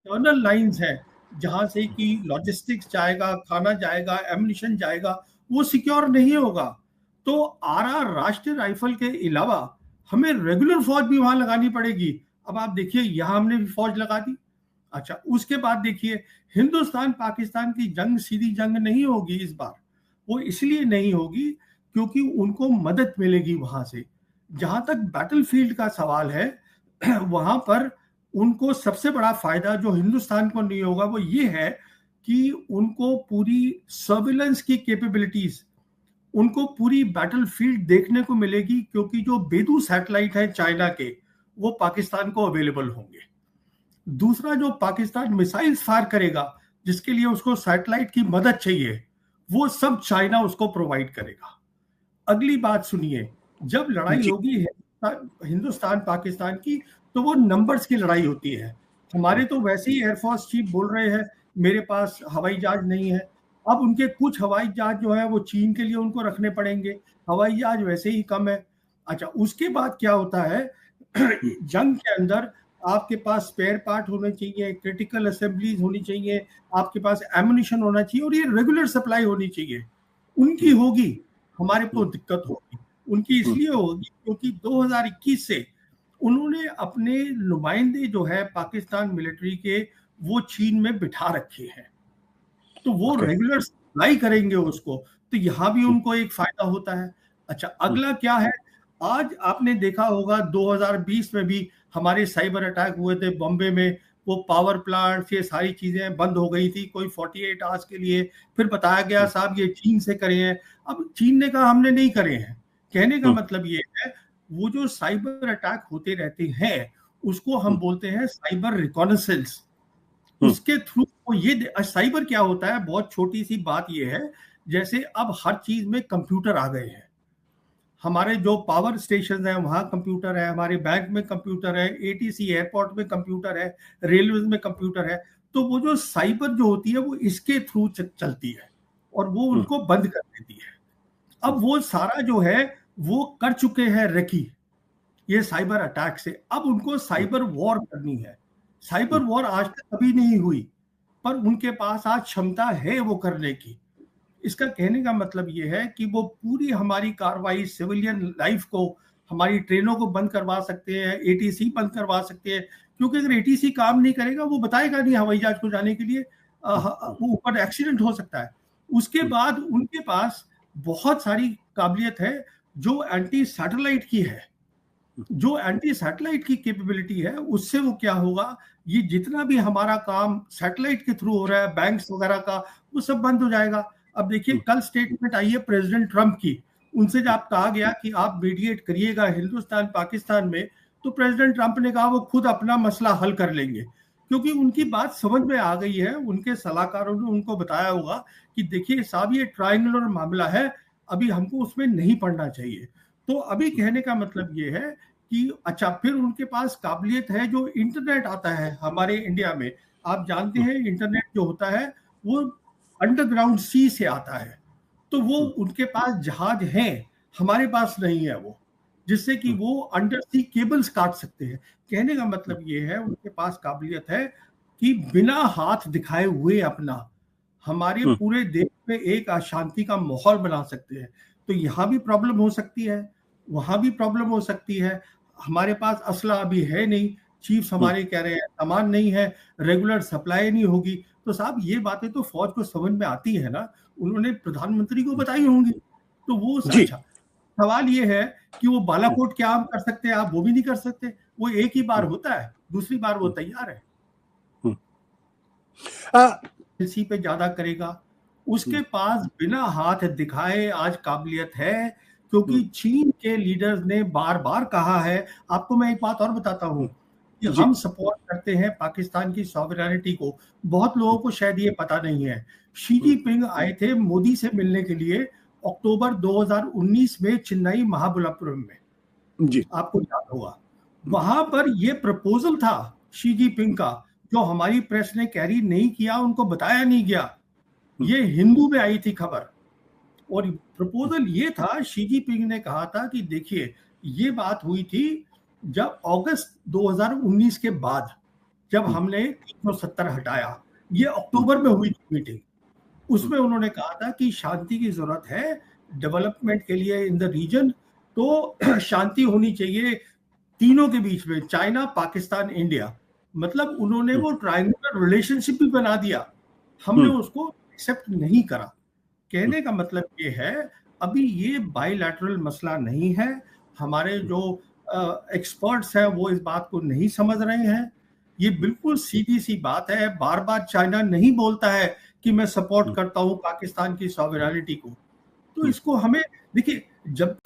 Tunnel lines हैं जहां से कि लॉजिस्टिक्स जाएगा, खाना जाएगा, एम्युनिशन जाएगा, वो सिक्योर नहीं होगा। तो आरआर राष्ट्रीय राइफल के अलावा हमें रेगुलर फौज भी वहां लगानी पड़ेगी। अब आप देखिए, यहां हमने भी फौज लगा दी। अच्छा, उसके बाद देखिए, हिंदुस्तान पाकिस्तान की जंग सीधी जंग नहीं होगी इस बार। वो इसलिए नहीं होगी क्योंकि उनको मदद मिलेगी वहां से। जहां तक बैटलफील्ड का सवाल है, वहां पर उनको सबसे बड़ा फायदा जो हिंदुस्तान को नहीं होगा वो ये है कि उनको पूरी सर्विलेंस की कैपेबिलिटीज, उनको पूरी बैटलफील्ड देखने को मिलेगी, क्योंकि जो बेदू सैटेलाइट है चाइना के, वो पाकिस्तान को अवेलेबल होंगे। दूसरा, जो पाकिस्तान मिसाइल्स फायर करेगा जिसके लिए उसको सैटेलाइट की मदद चाहिए, वो सब चाइना उसको प्रोवाइड करेगा। अगली बात सुनिए, जब लड़ाई जी। होगी हिंदुस्तान पाकिस्तान की, तो वो नंबर्स की लड़ाई होती है। हमारे तो वैसे ही एयरफोर्स चीफ बोल रहे हैं मेरे पास हवाई जहाज नहीं है। अब उनके कुछ हवाई जहाज जो है वो चीन के लिए उनको रखने पड़ेंगे, हवाई जहाज वैसे ही कम है। अच्छा, उसके बाद क्या होता है, जंग के अंदर आपके पास स्पेयर पार्ट होने चाहिए, क्रिटिकल असेंबलीज होनी चाहिए, आपके पास एमुनिशन होना चाहिए, और ये रेगुलर सप्लाई होनी चाहिए। उनकी होगी, हमारे को दिक्कत होगी। उनकी इसलिए होगी क्योंकि 2021 से उन्होंने अपने नुमाइंदे जो है पाकिस्तान मिलिट्री के, वो चीन में बिठा रखे हैं, तो वो रेगुलर सप्लाई करेंगे उसको। तो यहाँ भी उनको एक फायदा होता है। अच्छा, अगला क्या है, आज आपने देखा होगा 2020 में भी हमारे साइबर अटैक हुए थे बॉम्बे में। वो पावर प्लांट, ये सारी चीजें बंद हो गई थी कोई 48 आवर्स के लिए। फिर बताया गया साहब ये चीन से करे हैं। अब चीन ने कहा हमने नहीं करे हैं। कहने का मतलब ये है, वो जो साइबर अटैक होते रहते हैं उसको हम बोलते हैं साइबर रिकॉनेसेंस। उसके थ्रू वो ये साइबर क्या होता है, बहुत छोटी सी बात ये है, जैसे अब हर चीज में कंप्यूटर आ गए हैं। हमारे जो पावर स्टेशन है वहां कंप्यूटर है, हमारे बैंक में कंप्यूटर है, एटीसी एयरपोर्ट में कंप्यूटर है, रेलवे में कंप्यूटर है। तो वो जो साइबर जो होती है वो इसके थ्रू चलती है, और वो उनको बंद कर देती है। अब वो सारा जो है वो कर चुके हैं रेकी, ये साइबर अटैक से। अब उनको साइबर वॉर करनी है। साइबर वॉर आज तक कभी नहीं हुई, पर उनके पास आज क्षमता है वो करने की। इसका कहने का मतलब ये है कि वो पूरी हमारी कार्रवाई, सिविलियन लाइफ को, हमारी ट्रेनों को बंद करवा सकते हैं, एटीसी बंद करवा सकते हैं। क्योंकि अगर एटीसी काम नहीं करेगा, वो बताएगा नहीं हवाई जहाज को जाने के लिए, वो ऊपर एक्सीडेंट हो सकता है। उसके बाद उनके पास बहुत सारी काबिलियत है जो एंटी सैटेलाइट की है। जो एंटी सैटेलाइट की कैपेबिलिटी है, उससे वो क्या होगा, ये जितना भी हमारा काम सैटेलाइट के थ्रू हो रहा है बैंक्स वगैरह का, वो सब बंद हो जाएगा। अब देखिए, कल स्टेटमेंट आई है प्रेसिडेंट ट्रंप की, उनसे जब कहा गया कि आप मीडिएट करिएगा हिंदुस्तान पाकिस्तान में, तो प्रेसिडेंट ट्रंप ने कहा वो खुद अपना मसला हल कर लेंगे। क्योंकि उनकी बात समझ में आ गई है, उनके सलाहकारों ने उनको बताया होगा कि देखिए साहब ये ट्रायंगुलर मामला है, अभी हमको उसमें नहीं पड़ना चाहिए। तो अभी कहने का मतलब ये है कि अच्छा, फिर उनके पास काबिलियत है, जो इंटरनेट आता है हमारे इंडिया में। आप जानते हैं इंटरनेट जो होता है वो अंडरग्राउंड सी से आता है। तो वो उनके पास जहाज हैं, हमारे पास नहीं है वो, जिससे कि वो अंडर सी केबल्स काट सकते हैं। कहने का मतलब ये है उनके पास काबिलियत है कि बिना हाथ दिखाए हुए अपना हमारे पूरे देश में एक अशांति का माहौल बना सकते हैं। तो यहाँ भी प्रॉब्लम हो सकती है, वहां भी प्रॉब्लम हो सकती है। हमारे पास असला अभी है नहीं, चीफ्स हमारे कह रहे हैं सामान नहीं है, रेगुलर सप्लाई नहीं होगी। तो साहब ये बातें तो फौज को समझ में आती है ना, उन्होंने प्रधानमंत्री को बताई होंगी। तो वो अच्छा, सवाल ये है कि वो बालाकोट क्या हम कर सकते हैं, आप वो भी नहीं कर सकते। वो एक ही बार होता है, दूसरी बार वो तैयार है इसी पे ज्यादा करेगा। उसके पास बिना हाथ दिखाए आज काबिलियत है, क्योंकि चीन के लीडर्स ने बार बार कहा है। आपको मैं एक बात और बताता हूं कि हम सपोर्ट करते हैं पाकिस्तान की सॉवरेनिटी को। बहुत लोगों को शायद ये पता नहीं है, शी जिनपिंग आए थे मोदी से मिलने के लिए अक्टूबर 2019 में चेन्नई महाबलीपुरम में, जी। आपको याद होगा। वहां पर ये प्रपोजल था शी जिनपिंग का, जो हमारी प्रेस ने कैरी नहीं किया, उनको बताया नहीं गया। ये हिंदू में आई थी खबर, और प्रपोजल ये था, शी जिनपिंग ने कहा था कि देखिए ये बात हुई थी जब अगस्त 2019 के बाद, जब हमने 370 हटाया, ये अक्टूबर में हुई मीटिंग, उसमें उन्होंने कहा था कि शांति की जरूरत है डेवलपमेंट के लिए इन द रीजन, तो शांति होनी चाहिए तीनों के बीच में, चाइना, पाकिस्तान, इंडिया। मतलब उन्होंने वो ट्रायंगुलर रिलेशनशिप भी बना दिया, हमने उसको एक्सेप्ट नहीं करा। कहने का मतलब ये है, अभी ये बायलैटरल मसला नहीं है। हमारे जो एक्सपर्ट्स हैं वो इस बात को नहीं समझ रहे हैं। ये बिल्कुल सीधी सी बात है। बार बार चाइना नहीं बोलता है कि मैं सपोर्ट करता हूं पाकिस्तान की सॉवरेनिटी को। तो इसको हमें देखिए, जब